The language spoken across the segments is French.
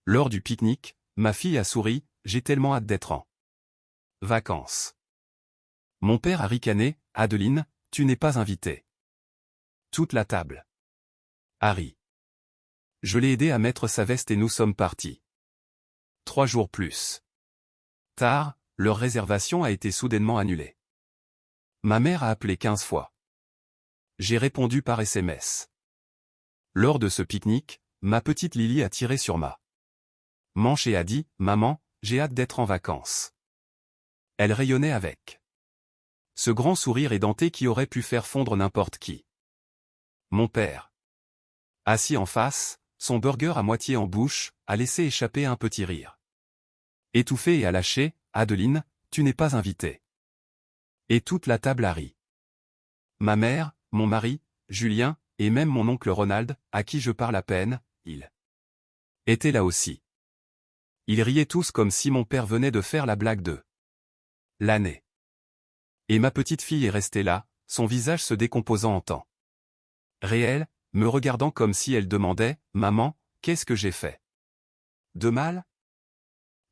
Lors du pique-nique, ma fille a souri, j'ai tellement hâte d'être en vacances. Mon père a ricané, Adeline, tu n'es pas invitée. Toute la table. Harry. Je l'ai aidé à mettre sa veste et nous sommes partis. 3 jours plus tard, leur réservation a été soudainement annulée. Ma mère a appelé 15 fois. J'ai répondu par SMS. Lors de ce pique-nique, ma petite Lily a tiré sur ma manche et a dit « Maman, j'ai hâte d'être en vacances ». Elle rayonnait avec ce grand sourire édenté qui aurait pu faire fondre n'importe qui. Mon père, assis en face, son burger à moitié en bouche, a laissé échapper un petit rire. Étouffé et a lâché « Adeline, tu n'es pas invitée ». Et toute la table a ri. Ma mère, mon mari, Julien, et même mon oncle Ronald, à qui je parle à peine, ils étaient là aussi. Ils riaient tous comme si mon père venait de faire la blague de l'année. Et ma petite fille est restée là, son visage se décomposant en temps réel, me regardant comme si elle demandait « Maman, qu'est-ce que j'ai fait de mal ?»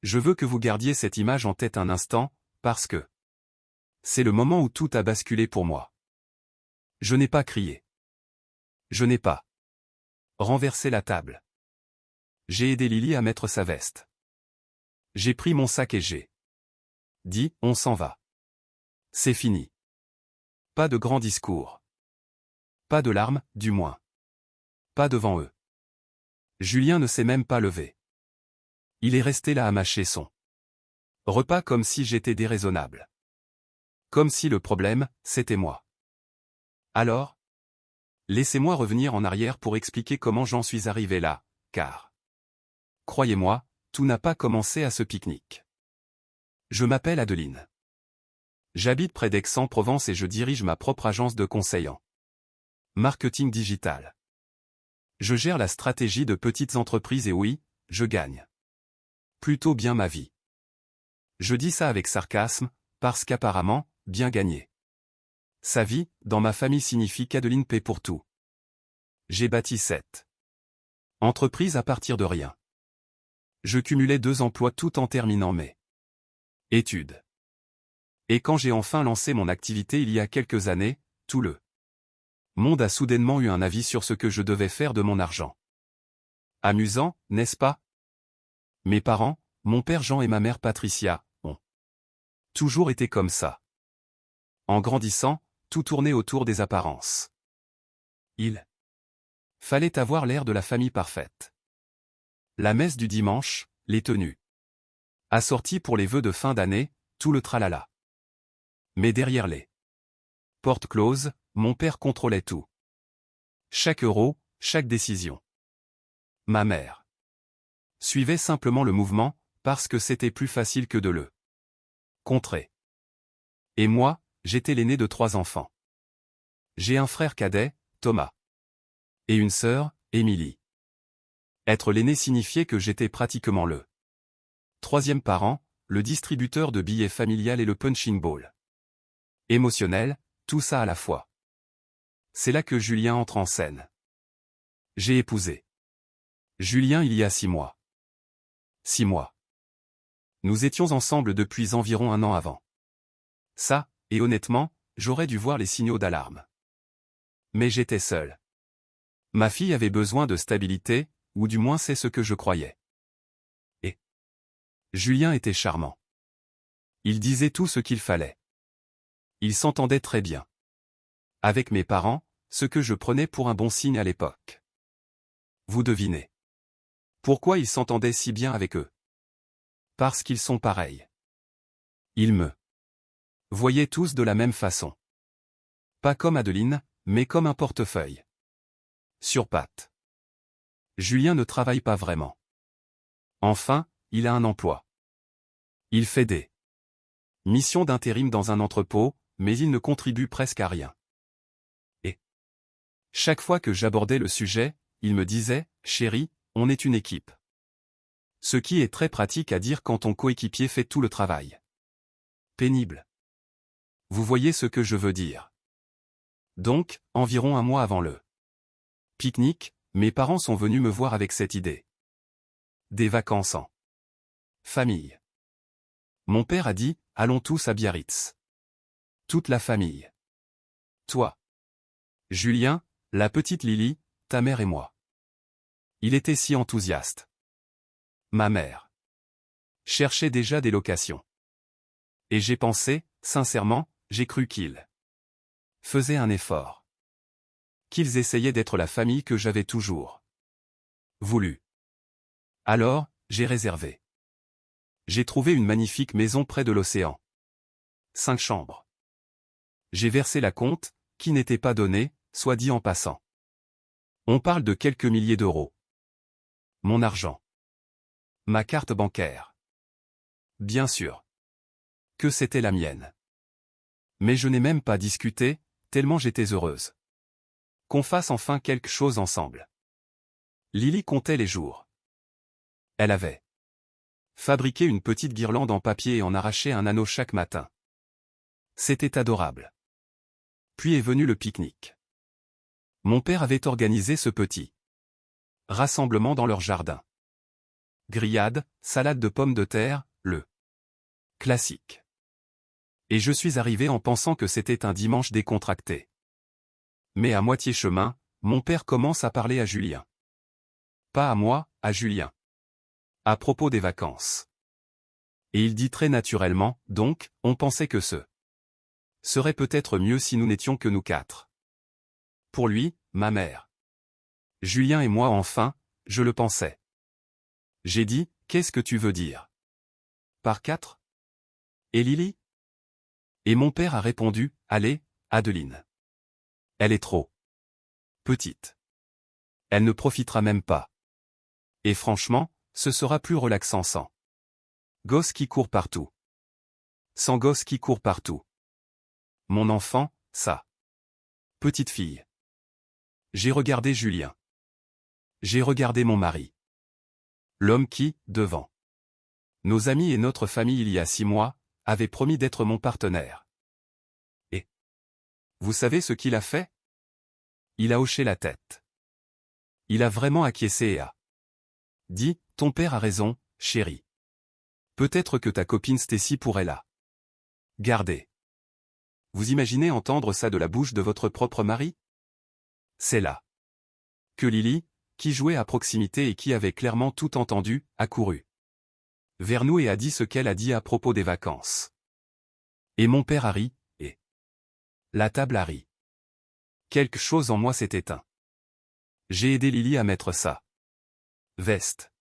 Je veux que vous gardiez cette image en tête un instant, parce que c'est le moment où tout a basculé pour moi. Je n'ai pas crié. Je n'ai pas renversé la table. J'ai aidé Lily à mettre sa veste. J'ai pris mon sac et j'ai dit « On s'en va. C'est fini. » Pas de grands discours. Pas de larmes, du moins. Pas devant eux. Julien ne s'est même pas levé. Il est resté là à mâcher son repas comme si j'étais déraisonnable. Comme si le problème, c'était moi. Alors, laissez-moi revenir en arrière pour expliquer comment j'en suis arrivé là, car, croyez-moi, tout n'a pas commencé à ce pique-nique. Je m'appelle Adeline. J'habite près d'Aix-en-Provence et je dirige ma propre agence de conseil en marketing digital. Je gère la stratégie de petites entreprises et oui, je gagne plutôt bien ma vie. Je dis ça avec sarcasme, parce qu'apparemment, bien gagner sa vie, dans ma famille signifie qu'Adeline paie pour tout. J'ai bâti cette entreprise à partir de rien. Je cumulais 2 emplois tout en terminant mes études. Et quand j'ai enfin lancé mon activité il y a quelques années, tout le monde a soudainement eu un avis sur ce que je devais faire de mon argent. Amusant, n'est-ce pas? Mes parents, mon père Jean et ma mère Patricia, ont toujours été comme ça. En grandissant, tout tournait autour des apparences. Il fallait avoir l'air de la famille parfaite. La messe du dimanche, les tenues assorties pour les vœux de fin d'année, tout le tralala. Mais derrière les portes closes, mon père contrôlait tout. Chaque euro, chaque décision. Ma mère suivait simplement le mouvement, parce que c'était plus facile que de le contrer. Et moi, j'étais l'aîné de 3 enfants. J'ai un frère cadet, Thomas. Et une sœur, Émilie. Être l'aîné signifiait que j'étais pratiquement le 3e parent, le distributeur de billets familial et le punching ball. Émotionnel, tout ça à la fois. C'est là que Julien entre en scène. J'ai épousé Julien il y a 6 mois. 6 mois. Nous étions ensemble depuis environ 1 an avant ça, et honnêtement, j'aurais dû voir les signaux d'alarme. Mais j'étais seul. Ma fille avait besoin de stabilité, ou du moins c'est ce que je croyais. Et Julien était charmant. Il disait tout ce qu'il fallait. Il s'entendait très bien avec mes parents, ce que je prenais pour un bon signe à l'époque. Vous devinez pourquoi il s'entendait si bien avec eux? Parce qu'ils sont pareils. Ils me voyaient tous de la même façon. Pas comme Adeline, mais comme un portefeuille sur pattes. Julien ne travaille pas vraiment. Enfin, il a un emploi. Il fait des missions d'intérim dans un entrepôt, mais il ne contribue presque à rien. Et chaque fois que j'abordais le sujet, il me disait « Chérie, on est une équipe ». Ce qui est très pratique à dire quand ton coéquipier fait tout le travail. Pénible. Vous voyez ce que je veux dire. Donc, environ 1 mois avant le pique-nique, mes parents sont venus me voir avec cette idée. Des vacances en famille. Mon père a dit, allons tous à Biarritz. Toute la famille. Toi. Julien, la petite Lily, ta mère et moi. Il était si enthousiaste. Ma mère cherchait déjà des locations. Et j'ai pensé, sincèrement, j'ai cru qu'ils faisaient un effort. Qu'ils essayaient d'être la famille que j'avais toujours voulu. Alors, j'ai réservé. J'ai trouvé une magnifique maison près de l'océan. 5 chambres. J'ai versé la compte, qui n'était pas donnée, soit dit en passant. On parle de quelques milliers d'euros. Mon argent. Ma carte bancaire. Bien sûr. Que c'était la mienne. Mais je n'ai même pas discuté, tellement j'étais heureuse. Qu'on fasse enfin quelque chose ensemble. Lily comptait les jours. Elle avait fabriqué une petite guirlande en papier et en arraché un anneau chaque matin. C'était adorable. Puis est venu le pique-nique. Mon père avait organisé ce petit rassemblement dans leur jardin. Grillade, salade de pommes de terre, le classique. Et je suis arrivé en pensant que c'était un dimanche décontracté. Mais à moitié chemin, mon père commence à parler à Julien. Pas à moi, à Julien. À propos des vacances. Et il dit très naturellement, donc, on pensait que ce serait peut-être mieux si nous n'étions que nous 4. Pour lui, ma mère, Julien et moi enfin, je le pensais. J'ai dit, qu'est-ce que tu veux dire? Par 4? Et Lily? Et mon père a répondu, allez, Adeline. Elle est trop petite. Elle ne profitera même pas. Et franchement, ce sera plus relaxant sans gosse qui court partout. Sans gosse qui court partout. Mon enfant, ça. Petite fille. J'ai regardé Julien. J'ai regardé mon mari. L'homme qui, devant nos amis et notre famille il y a 6 mois, avait promis d'être mon partenaire. Et vous savez ce qu'il a fait? Il a hoché la tête. Il a vraiment acquiescé et a dit, ton père a raison, chérie. Peut-être que ta copine Stacy pourrait la garder. Vous imaginez entendre ça de la bouche de votre propre mari? C'est là que Lily, qui jouait à proximité et qui avait clairement tout entendu, a couru vers nous et a dit ce qu'elle a dit à propos des vacances. Et mon père a ri, et la table a ri. Quelque chose en moi s'est éteint. J'ai aidé Lily à mettre sa veste.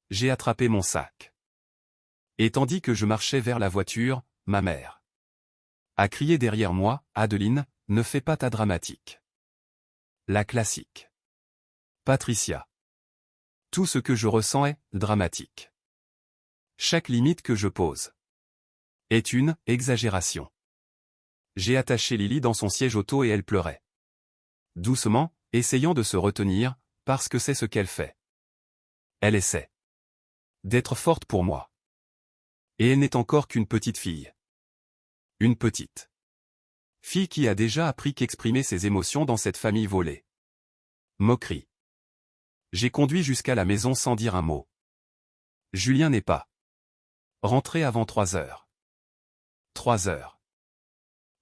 J'ai attrapé mon sac. Et tandis que je marchais vers la voiture, ma mère a crié derrière moi, Adeline, ne fais pas ta dramatique. La classique. Patricia. Tout ce que je ressens est dramatique. Chaque limite que je pose est une exagération. J'ai attaché Lily dans son siège auto et elle pleurait. Doucement, essayant de se retenir, parce que c'est ce qu'elle fait. Elle essaie d'être forte pour moi. Et elle n'est encore qu'une petite fille. Une petite fille qui a déjà appris qu'exprimer ses émotions dans cette famille volée. Moquerie. J'ai conduit jusqu'à la maison sans dire un mot. Julien n'est pas rentré avant 3 heures. 3 heures.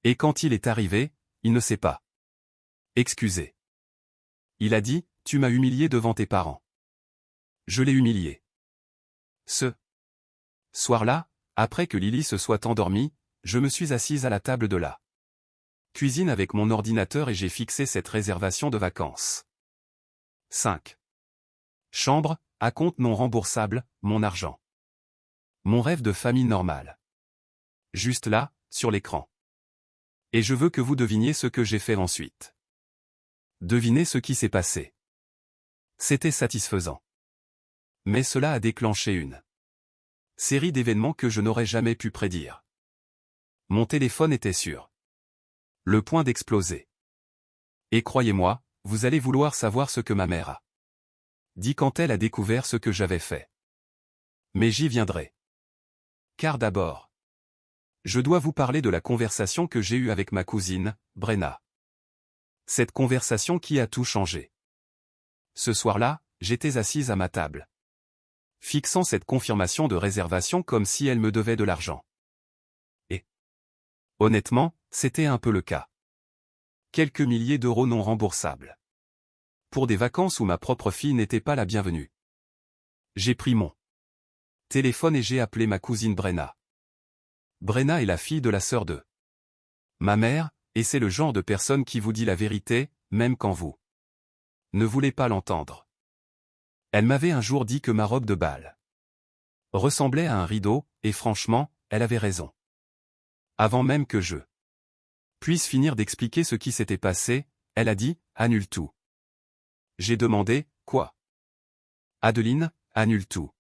Et quand il est arrivé, il ne s'est pas excusé. Il a dit, tu m'as humilié devant tes parents. Je l'ai humilié. Ce soir-là, après que Lily se soit endormie, je me suis assise à la table de la cuisine avec mon ordinateur et j'ai fixé cette réservation de vacances. 5. Chambre, à compte non remboursable, mon argent. Mon rêve de famille normale. Juste là, sur l'écran. Et je veux que vous deviniez ce que j'ai fait ensuite. Devinez ce qui s'est passé. C'était satisfaisant. Mais cela a déclenché une série d'événements que je n'aurais jamais pu prédire. Mon téléphone était sur le point d'exploser. Et croyez-moi, vous allez vouloir savoir ce que ma mère a dit quand elle a découvert ce que j'avais fait. Mais j'y viendrai. Car d'abord, je dois vous parler de la conversation que j'ai eue avec ma cousine, Brenna. Cette conversation qui a tout changé. Ce soir-là, j'étais assise à ma table. fixant cette confirmation de réservation comme si elle me devait de l'argent. Et honnêtement, c'était un peu le cas. Quelques milliers d'euros non remboursables. Pour des vacances où ma propre fille n'était pas la bienvenue. J'ai pris mon téléphone et j'ai appelé ma cousine Brenna. Brenna est la fille de la sœur de ma mère, et c'est le genre de personne qui vous dit la vérité, même quand vous ne voulez pas l'entendre. Elle m'avait un jour dit que ma robe de bal ressemblait à un rideau, et franchement, elle avait raison. Avant même que je puisse finir d'expliquer ce qui s'était passé, elle a dit « annule tout ». J'ai demandé « quoi ?» Adeline, annule tout.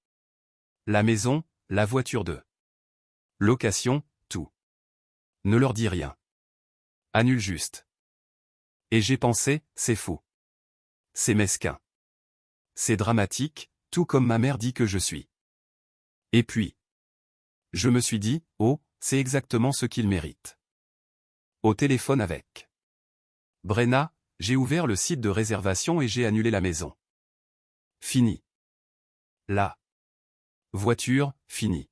La maison, la voiture de location, tout. Ne leur dis rien. Annule juste. Et j'ai pensé, c'est fou. C'est mesquin. C'est dramatique, tout comme ma mère dit que je suis. Et puis, je me suis dit, oh, c'est exactement ce qu'il mérite. Au téléphone avec Brenna, j'ai ouvert le site de réservation et j'ai annulé la maison. Fini. La voiture, fini.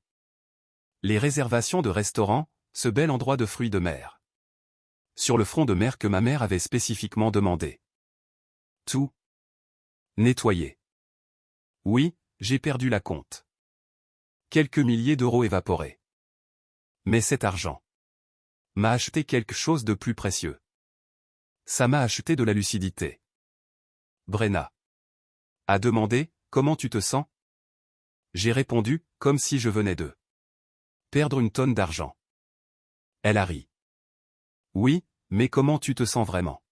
Les réservations de restaurants, ce bel endroit de fruits de mer. Sur le front de mer que ma mère avait spécifiquement demandé. Tout nettoyé. Oui, j'ai perdu la compte. Quelques milliers d'euros évaporés. Mais cet argent m'a acheté quelque chose de plus précieux. Ça m'a acheté de la lucidité. Brenna a demandé, comment tu te sens? J'ai répondu, comme si je venais de perdre une tonne d'argent. Elle a ri. Oui, mais comment tu te sens vraiment?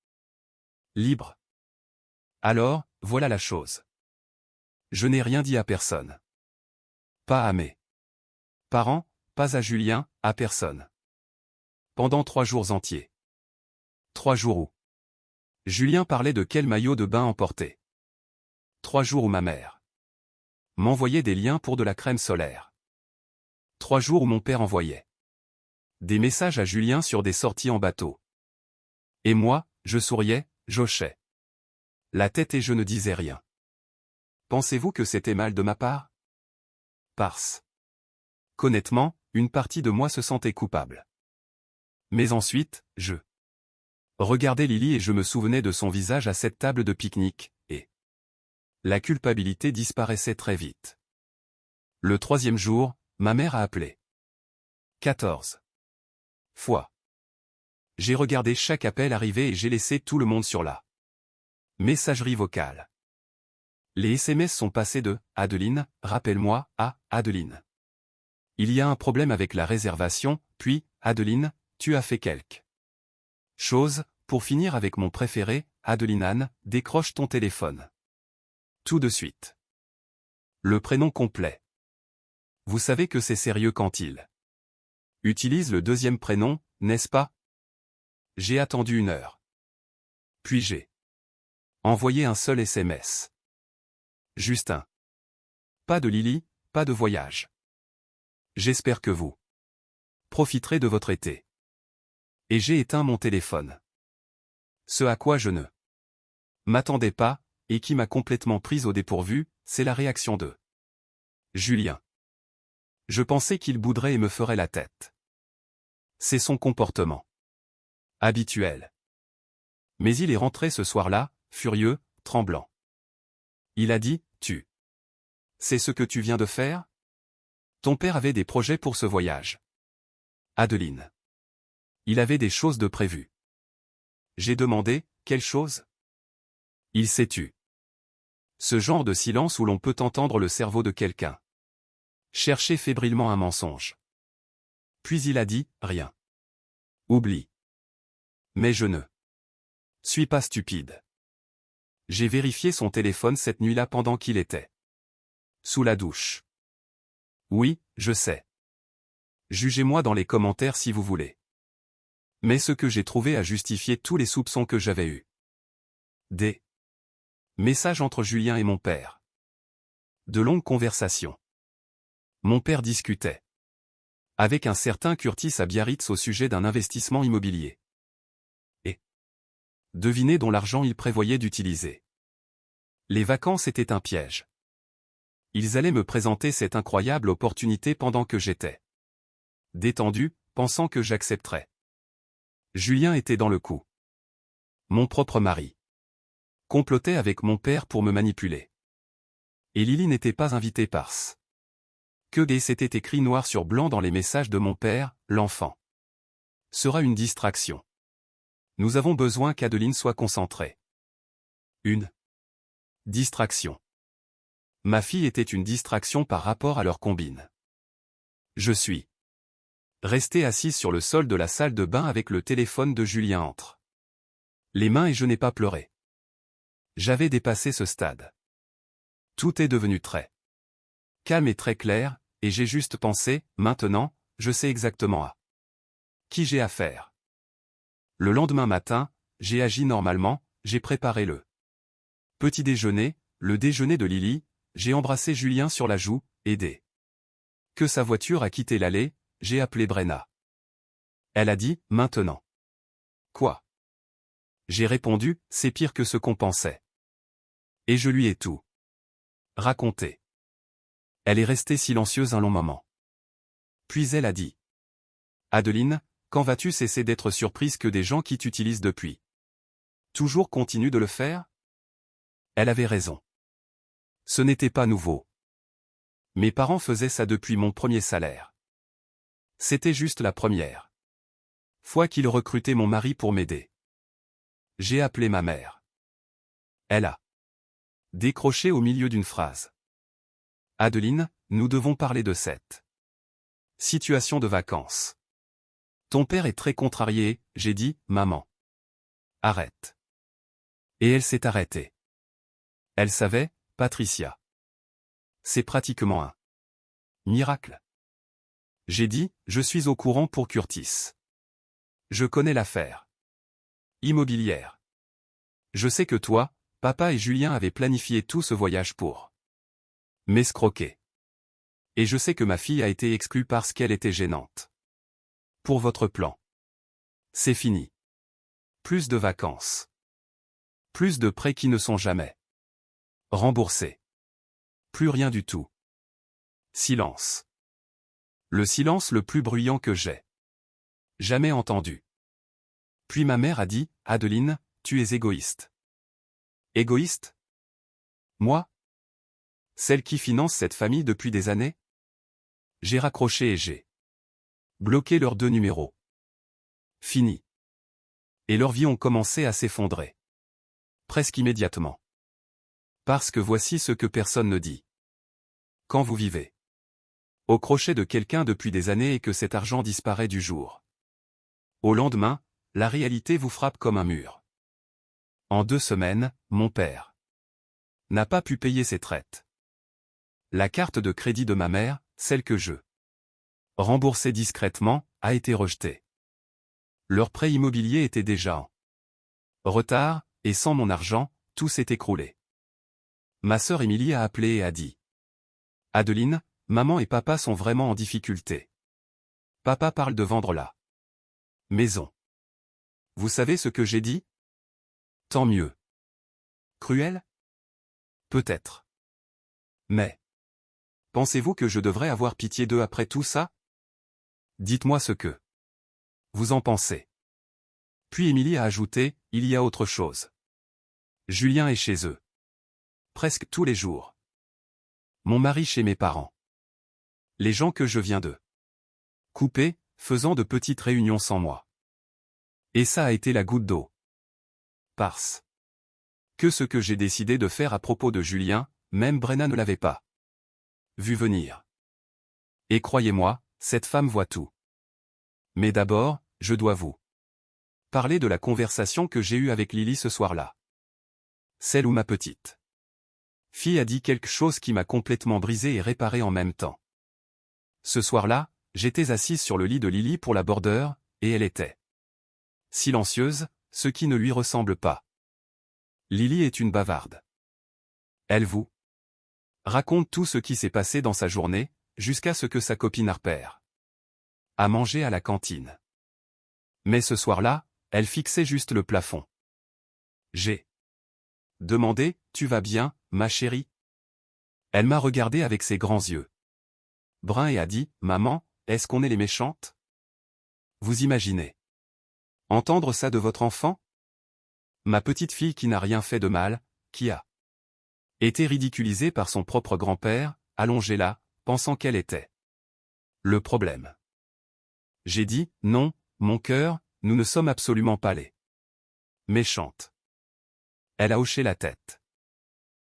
Libre. Alors, voilà la chose. Je n'ai rien dit à personne. Pas à mes parents, pas à Julien, à personne. Pendant 3 jours entiers. 3 jours où Julien parlait de quel maillot de bain emporter. 3 jours où ma mère m'envoyait des liens pour de la crème solaire. 3 jours où mon père envoyait des messages à Julien sur des sorties en bateau. Et moi, je souriais, j'hochais la tête et je ne disais rien. Pensez-vous que c'était mal de ma part? Parce qu'honnêtement, une partie de moi se sentait coupable. Mais ensuite, je regardais Lily et je me souvenais de son visage à cette table de pique-nique, et la culpabilité disparaissait très vite. Le 3e jour, ma mère a appelé. 14 fois. J'ai regardé chaque appel arriver et j'ai laissé tout le monde sur la messagerie vocale. Les SMS sont passés de « Adeline, rappelle-moi » à « Adeline. Il y a un problème avec la réservation », puis « Adeline, tu as fait quelque chose », pour finir avec mon préféré, « Adeline Anne, décroche ton téléphone. » Tout de suite. Le prénom complet. Vous savez que c'est sérieux quand il utilise le 2e prénom, n'est-ce pas? J'ai attendu 1 heure. Puis j'ai envoyé un seul SMS. Justin. Pas de Lily, pas de voyage. J'espère que vous profiterez de votre été. Et j'ai éteint mon téléphone. Ce à quoi je ne m'attendais pas, et qui m'a complètement prise au dépourvu, c'est la réaction de Julien. Je pensais qu'il bouderait et me ferait la tête. C'est son comportement habituel. Mais il est rentré ce soir-là, furieux, tremblant. Il a dit, tu sais ce que tu viens de faire? Ton père avait des projets pour ce voyage. Adeline. Il avait des choses de prévues. J'ai demandé, quelle chose? Il s'est tu. Ce genre de silence où l'on peut entendre le cerveau de quelqu'un chercher fébrilement un mensonge. Puis il a dit, rien. Oublie. Mais je ne suis pas stupide. J'ai vérifié son téléphone cette nuit-là pendant qu'il était sous la douche. Oui, je sais. Jugez-moi dans les commentaires si vous voulez. Mais ce que j'ai trouvé a justifié tous les soupçons que j'avais eus. Des messages entre Julien et mon père. De longues conversations. Mon père discutait avec un certain Curtis à Biarritz au sujet d'un investissement immobilier. Et devinez dont l'argent il prévoyait d'utiliser. Les vacances étaient un piège. Ils allaient me présenter cette incroyable opportunité pendant que j'étais détendu, pensant que j'accepterais. Julien était dans le coup. Mon propre mari complotait avec mon père pour me manipuler. Et Lily n'était pas invitée parce que c'était écrit noir sur blanc dans les messages de mon père, l'enfant sera une distraction. Nous avons besoin qu'Adeline soit concentrée. Une distraction. Ma fille était une distraction par rapport à leur combine. Je suis resté assis sur le sol de la salle de bain avec le téléphone de Julien entre les mains et je n'ai pas pleuré. J'avais dépassé ce stade. Tout est devenu très calme et très clair, et j'ai juste pensé, maintenant, je sais exactement à qui j'ai affaire. Le lendemain matin, j'ai agi normalement, j'ai préparé le petit déjeuner, le déjeuner de Lily, j'ai embrassé Julien sur la joue, et dès que sa voiture a quitté l'allée, j'ai appelé Brenna. Elle a dit, maintenant. Quoi? J'ai répondu, c'est pire que ce qu'on pensait. Et je lui ai tout raconté. Elle est restée silencieuse un long moment. Puis elle a dit. Adeline, quand vas-tu cesser d'être surprise que des gens qui t'utilisent depuis toujours continuent de le faire? Elle avait raison. Ce n'était pas nouveau. Mes parents faisaient ça depuis mon premier salaire. C'était juste la première fois qu'ils recrutaient mon mari pour m'aider. J'ai appelé ma mère. Elle a décroché au milieu d'une phrase. Adeline, nous devons parler de cette situation de vacances. Ton père est très contrarié, j'ai dit, maman. Arrête. Et elle s'est arrêtée. Elle savait, Patricia. C'est pratiquement un miracle. J'ai dit, je suis au courant pour Curtis. Je connais l'affaire immobilière. Je sais que toi, papa et Julien avaient planifié tout ce voyage pour m'escroquer. Et je sais que ma fille a été exclue parce qu'elle était gênante. Pour votre plan. C'est fini. Plus de vacances. Plus de prêts qui ne sont jamais remboursés. Plus rien du tout. Silence. Le silence le plus bruyant que j'ai jamais entendu. Puis ma mère a dit, Adeline, tu es égoïste. Égoïste? Moi? Celle qui finance cette famille depuis des années? J'ai raccroché et j'ai bloqué leurs 2 numéros. Fini. Et leurs vies ont commencé à s'effondrer. Presque immédiatement. Parce que voici ce que personne ne dit. Quand vous vivez au crochet de quelqu'un depuis des années et que cet argent disparaît du jour au lendemain, la réalité vous frappe comme un mur. En 2 semaines, mon père n'a pas pu payer ses traites. La carte de crédit de ma mère, celle que je remboursais discrètement, a été rejetée. Leur prêt immobilier était déjà en retard, et sans mon argent, tout s'est écroulé. Ma sœur Émilie a appelé et a dit. Adeline, maman et papa sont vraiment en difficulté. Papa parle de vendre la maison. Vous savez ce que j'ai dit? Tant mieux. Cruel? Peut-être. Mais pensez-vous que je devrais avoir pitié d'eux après tout ça? Dites-moi ce que vous en pensez. Puis Émilie a ajouté, il y a autre chose. Julien est chez eux. Presque tous les jours. Mon mari chez mes parents. Les gens que je viens de couper, faisant de petites réunions sans moi. Et ça a été la goutte d'eau. Parce que ce que j'ai décidé de faire à propos de Julien, même Brenna ne l'avait pas vu venir. Et croyez-moi, cette femme voit tout. Mais d'abord, je dois vous parler de la conversation que j'ai eue avec Lily ce soir-là. Celle où ma petite fille a dit quelque chose qui m'a complètement brisé et réparé en même temps. Ce soir-là, j'étais assise sur le lit de Lily pour la border, et elle était silencieuse, ce qui ne lui ressemble pas. Lily est une bavarde. Elle vous raconte tout ce qui s'est passé dans sa journée, jusqu'à ce que sa copine Harper a mangé à la cantine. Mais ce soir-là, elle fixait juste le plafond. J'ai demandé, tu vas bien, ma chérie? Elle m'a regardé avec ses grands yeux bruns et a dit, « Maman, est-ce qu'on est les méchantes? Vous imaginez entendre ça de votre enfant? Ma petite fille qui n'a rien fait de mal, qui a été ridiculisée par son propre grand-père, allongée là, pensant qu'elle était le problème. » J'ai dit, « Non, mon cœur, nous ne sommes absolument pas les méchantes. » Elle a hoché la tête.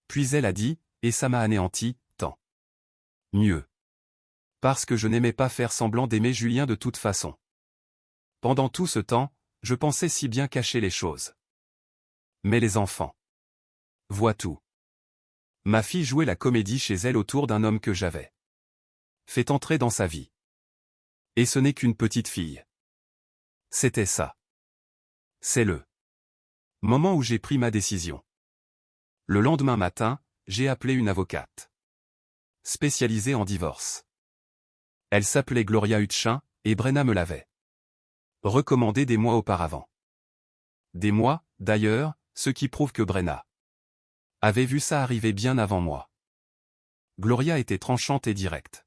Puis elle a dit, « Et ça m'a anéanti, tant mieux. Parce que je n'aimais pas faire semblant d'aimer Julien de toute façon. Pendant tout ce temps, je pensais si bien cacher les choses. Mais les enfants voient tout. Ma fille jouait la comédie chez elle autour d'un homme que j'avais fait entrer dans sa vie. Et ce n'est qu'une petite fille. C'était ça. C'est le moment où j'ai pris ma décision. Le lendemain matin, j'ai appelé une avocate spécialisée en divorce. Elle s'appelait Gloria Hutchin, et Brenna me l'avait recommandée des mois auparavant. Des mois, d'ailleurs, ce qui prouve que Brenna avait vu ça arriver bien avant moi. Gloria était tranchante et directe.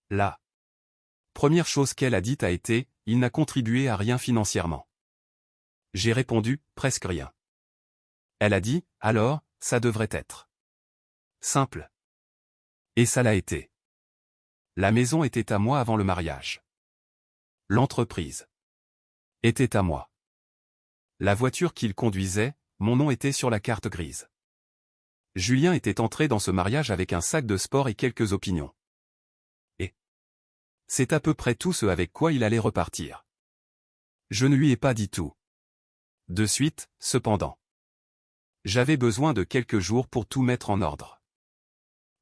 La première chose qu'elle a dite a été, « Il n'a contribué à rien financièrement. » J'ai répondu, « Presque rien. » Elle a dit, « Alors, ça devrait être simple. » Et ça l'a été. La maison était à moi avant le mariage. L'entreprise était à moi. La voiture qu'il conduisait, mon nom était sur la carte grise. Julien était entré dans ce mariage avec un sac de sport et quelques opinions. Et c'est à peu près tout ce avec quoi il allait repartir. Je ne lui ai pas dit tout. De suite, cependant. J'avais besoin de quelques jours pour tout mettre en ordre.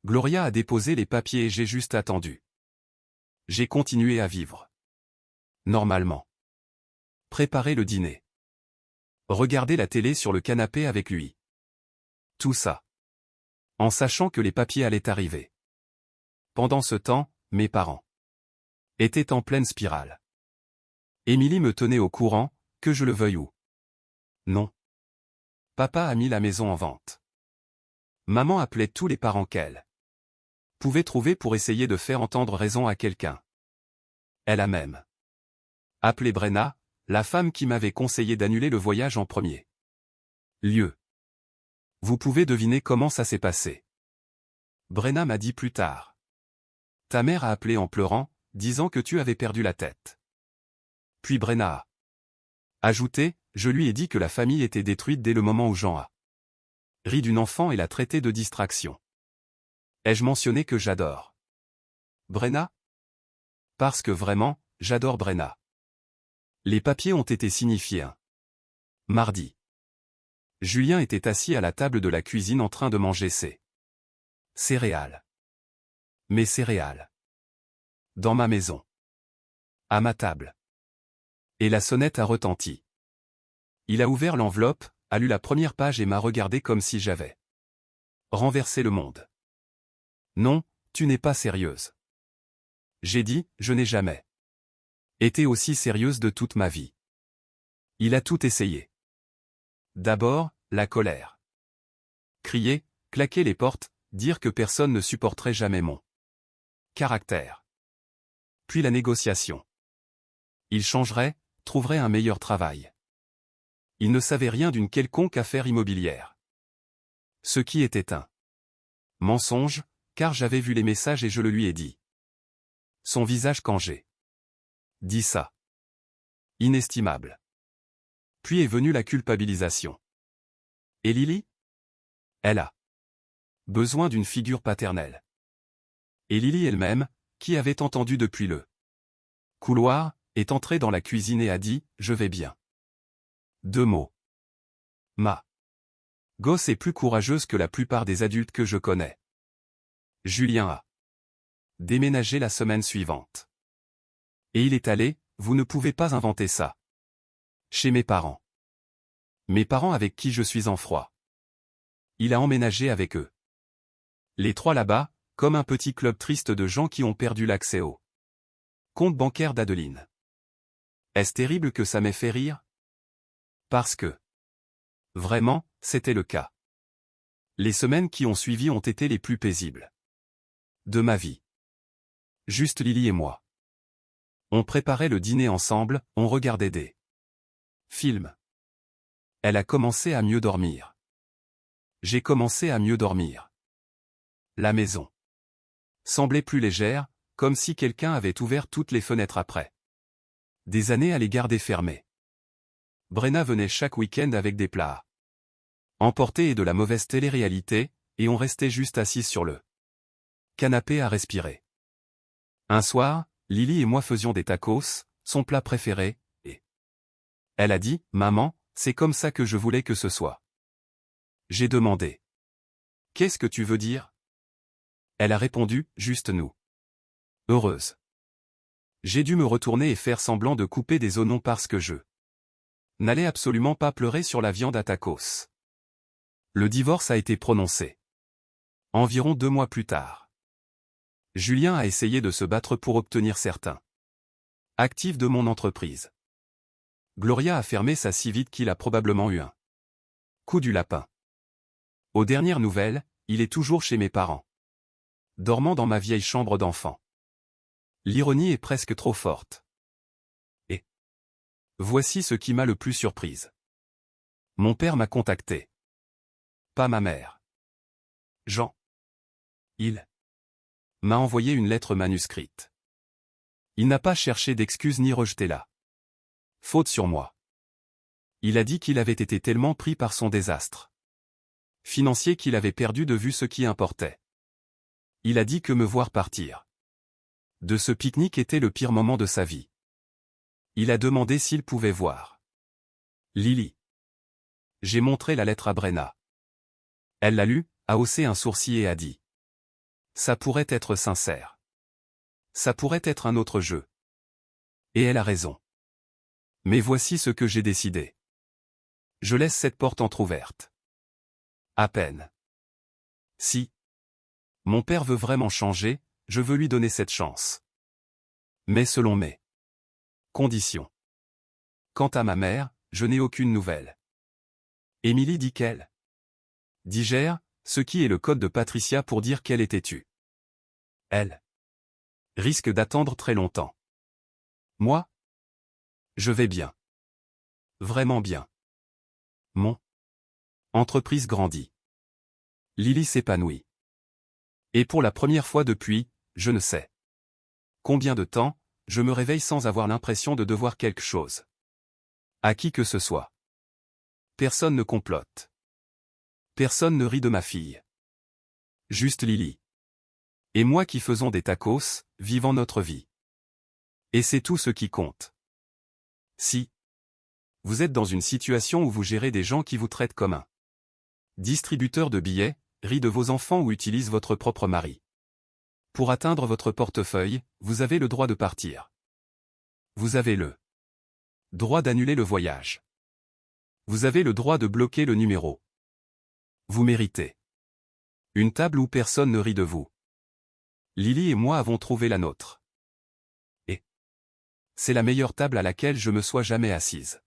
Gloria a déposé les papiers et j'ai juste attendu. J'ai continué à vivre normalement. Préparer le dîner. Regarder la télé sur le canapé avec lui. Tout ça. En sachant que les papiers allaient arriver. Pendant ce temps, mes parents étaient en pleine spirale. Émilie me tenait au courant, que je le veuille ou non. Papa a mis la maison en vente. Maman appelait tous les parents qu'elle pouvait trouver pour essayer de faire entendre raison à quelqu'un. Elle a même appelé Brenna, la femme qui m'avait conseillé d'annuler le voyage en premier lieu. Vous pouvez deviner comment ça s'est passé. Brenna m'a dit plus tard. Ta mère a appelé en pleurant, disant que tu avais perdu la tête. Puis Brenna a ajouté, je lui ai dit que la famille était détruite dès le moment où Jean a ri d'une enfant et l'a traité de distraction. Ai-je mentionné que j'adore Brenna? Parce que vraiment, j'adore Brenna. Les papiers ont été signifiés un mardi. Julien était assis à la table de la cuisine en train de manger ses céréales. Mes céréales. Dans ma maison. À ma table. Et la sonnette a retenti. Il a ouvert l'enveloppe, a lu la première page et m'a regardé comme si j'avais renversé le monde. Non, tu n'es pas sérieuse. J'ai dit, je n'ai jamais été aussi sérieuse de toute ma vie. Il a tout essayé. D'abord, la colère. Crier, claquer les portes, dire que personne ne supporterait jamais mon caractère. Puis la négociation. Il changerait, trouverait un meilleur travail. Il ne savait rien d'une quelconque affaire immobilière. Ce qui était un mensonge, car j'avais vu les messages et je le lui ai dit. Son visage quand j'ai dit ça. Inestimable. Puis est venue la culpabilisation. Et Lily? Elle a besoin d'une figure paternelle. Et Lily elle-même, qui avait entendu depuis le couloir, est entrée dans la cuisine et a dit, je vais bien. 2 mots. Ma gosse est plus courageuse que la plupart des adultes que je connais. Julien a déménagé la semaine suivante. Et il est allé, vous ne pouvez pas inventer ça. Chez mes parents. Mes parents avec qui je suis en froid. Il a emménagé avec eux. Les 3 là-bas, comme un petit club triste de gens qui ont perdu l'accès au compte bancaire d'Adeline. Est-ce terrible que ça m'ait fait rire? Parce que vraiment, c'était le cas. Les semaines qui ont suivi ont été les plus paisibles de ma vie. Juste Lily et moi. On préparait le dîner ensemble, on regardait des films. Elle a commencé à mieux dormir. J'ai commencé à mieux dormir. La maison semblait plus légère, comme si quelqu'un avait ouvert toutes les fenêtres après des années à les garder fermées. Brenna venait chaque week-end avec des plats emportés et de la mauvaise télé-réalité, et on restait juste assis sur le canapé à respirer. Un soir, Lily et moi faisions des tacos, son plat préféré, et elle a dit, « Maman, c'est comme ça que je voulais que ce soit. » J'ai demandé, « Qu'est-ce que tu veux dire ?» Elle a répondu, « Juste nous. » Heureuse. J'ai dû me retourner et faire semblant de couper des oignons parce que je n'allais absolument pas pleurer sur la viande à tacos. Le divorce a été prononcé environ 2 mois plus tard. Julien a essayé de se battre pour obtenir certains actifs de mon entreprise. Gloria a fermé ça si vite qu'il a probablement eu un coup du lapin. Aux dernières nouvelles, il est toujours chez mes parents, dormant dans ma vieille chambre d'enfant. L'ironie est presque trop forte. Et voici ce qui m'a le plus surprise. Mon père m'a contacté. Pas ma mère. Jean. Il m'a envoyé une lettre manuscrite. Il n'a pas cherché d'excuses ni rejeté la faute sur moi. Il a dit qu'il avait été tellement pris par son désastre financier qu'il avait perdu de vue ce qui importait. Il a dit que me voir partir de ce pique-nique était le pire moment de sa vie. Il a demandé s'il pouvait voir Lily. J'ai montré la lettre à Brenna. Elle l'a lue, a haussé un sourcil et a dit, « Ça pourrait être sincère. Ça pourrait être un autre jeu. » Et elle a raison. Mais voici ce que j'ai décidé. Je laisse cette porte entr'ouverte. À peine. Si mon père veut vraiment changer, je veux lui donner cette chance. Mais selon mes conditions. Quant à ma mère, je n'ai aucune nouvelle. Émilie dit qu'elle digère, ce qui est le code de Patricia pour dire qu'elle était tue. Elle risque d'attendre très longtemps. Moi, je vais bien. Vraiment bien. Mon entreprise grandit. Lily s'épanouit. Et pour la première fois depuis, je ne sais combien de temps, je me réveille sans avoir l'impression de devoir quelque chose à qui que ce soit. Personne ne complote. Personne ne rit de ma fille. Juste Lily. Et moi qui faisons des tacos, vivant notre vie. Et c'est tout ce qui compte. Si vous êtes dans une situation où vous gérez des gens qui vous traitent comme un distributeur de billets, rient de vos enfants ou utilisent votre propre mari pour atteindre votre portefeuille, vous avez le droit de partir. Vous avez le droit d'annuler le voyage. Vous avez le droit de bloquer le numéro. Vous méritez une table où personne ne rit de vous. Lily et moi avons trouvé la nôtre. Et c'est la meilleure table à laquelle je me sois jamais assise.